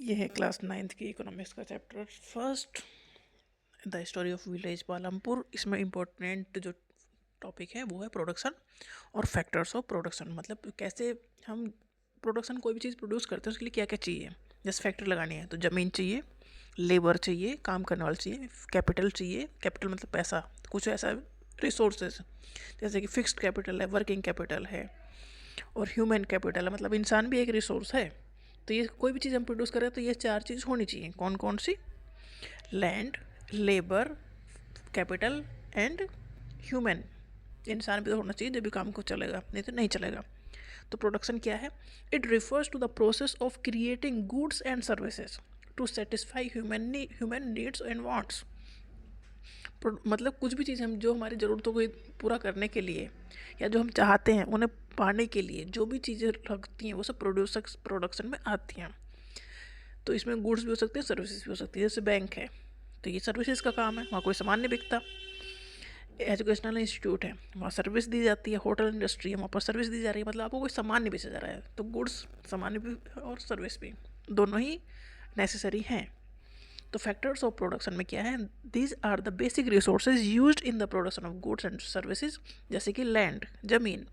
ये है class 9th की इकोनॉमिक्स का chapter first, the story of village Palampur. इसमें इम्पोर्टेंट जो टॉपिक है वो है प्रोडक्शन और फैक्टर्स ऑफ प्रोडक्शन। मतलब कैसे हम प्रोडक्शन कोई भी चीज़ प्रोड्यूस करते हैं उसके लिए क्या क्या चाहिए। जैसे फैक्ट्री लगानी है तो ज़मीन चाहिए, लेबर चाहिए, काम करने वाला चाहिए, कैपिटल चाहिए। कैपिटल मतलब पैसा, कुछ ऐसा रिसोर्सेज जैसे कि फिक्स्ड कैपिटल है, वर्किंग कैपिटल है और ह्यूमन कैपिटल है, मतलब इंसान भी एक रिसोर्स है। तो ये कोई भी चीज़ हम प्रोड्यूस करें तो ये चार चीज़ होनी चाहिए। कौन कौन सी? Land, labour, capital and human. इंसान भी तो होना चाहिए जब भी काम को चलेगा, नहीं तो नहीं चलेगा। तो प्रोडक्शन क्या है? It refers to the process of creating goods and services to satisfy human needs and wants. मतलब कुछ भी चीज़ हम जो हमारी ज़रूरतों को पूरा करने के लिए या जो हम चाहते हैं उन्हें पाने के लिए जो भी चीज़ें लगती हैं वो सब प्रोडक्शन में आती हैं। तो इसमें गुड्स भी हो सकते हैं, सर्विसेज भी हो सकती है। जैसे बैंक है तो ये सर्विसेज का काम है, वहाँ कोई सामान नहीं बिकता। एजुकेशनल इंस्टीट्यूट है, वहाँ सर्विस दी जाती है। होटल इंडस्ट्री है, वहाँ पर सर्विस दी जा रही है, मतलब आपको कोई सामान नहीं बेचा जा रहा है। तो गुड्स, सामान भी और सर्विस भी दोनों ही नेसेसरी हैं। तो फैक्टर्स ऑफ प्रोडक्शन में क्या है? These are the basic resources used in the production of goods and services. जैसे कि लैंड, जमीन,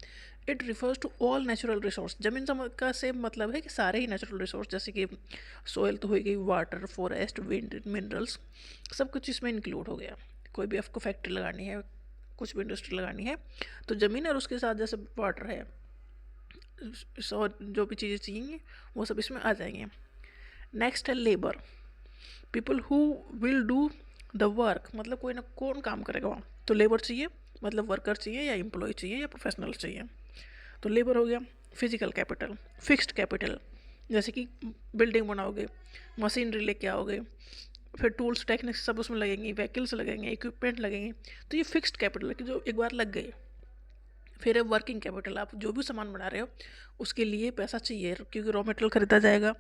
it refers to all natural resource. जमीन का से मतलब है कि सारे ही नेचुरल रिसोर्स, जैसे कि सोयल तो हो गई, वाटर, फॉरेस्ट, विंड, मिनरल्स, सब कुछ इसमें इंक्लूड हो गया। कोई भी आपको फैक्ट्री लगानी है, कुछ भी इंडस्ट्री लगानी है तो ज़मीन और उसके साथ जैसे वाटर है, जो भी चीज़ें चाहिए वो सब इसमें आ जाएंगे। नेक्स्ट है labour, people who will do the work, मतलब कोई ना कौन काम करेगा वहाँ, तो लेबर चाहिए, मतलब वर्कर चाहिए या एम्प्लॉय चाहिए या प्रोफेशनल चाहिए। तो लेबर हो गया। फिजिकल कैपिटल, फिक्स्ड कैपिटल, जैसे कि बिल्डिंग बनाओगे, मशीनरी लेके आओगे, फिर टूल्स टेक्निक्स सब उसमें लगेंगी, व्हीकल्स लगेंगे, इक्विपमेंट लगेंगे, तो ये फिक्स्ड कैपिटल है कि जो एक बार लग गई। फिर है वर्किंग कैपिटल, आप जो भी सामान बना रहे हो उसके लिए पैसा चाहिए, क्योंकि रॉ मटेरियल खरीदा जाएगा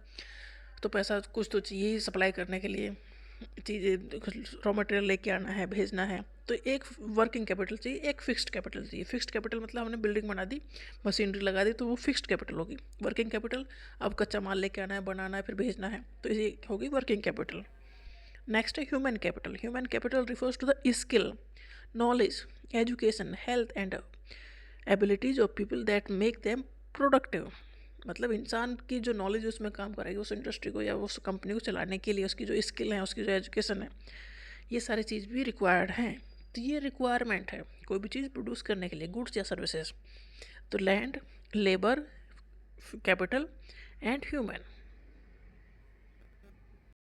तो पैसा कुछ तो चाहिए सप्लाई करने के लिए। चीज़ें रॉ मटेरियल लेके आना है, भेजना है, तो एक वर्किंग कैपिटल चाहिए, एक फिक्स्ड कैपिटल चाहिए। फिक्स्ड कैपिटल मतलब हमने बिल्डिंग बना दी, मशीनरी लगा दी, तो वो फिक्स्ड कैपिटल होगी। वर्किंग कैपिटल, अब कच्चा माल लेके आना है, बनाना है, फिर भेजना है, तो ये होगी वर्किंग कैपिटल। नेक्स्ट है human capital. Human capital refers to the skill, knowledge, education, health and abilities of people that make them productive. मतलब इंसान की जो नॉलेज उसमें काम करेगी उस इंडस्ट्री को या उस कंपनी को चलाने के लिए, उसकी जो स्किल है, उसकी जो एजुकेशन है, ये सारी चीज़ भी रिक्वायर्ड हैं। तो ये रिक्वायरमेंट है कोई भी चीज़ प्रोड्यूस करने के लिए, गुड्स या सर्विसेज। तो land, labour, capital and human.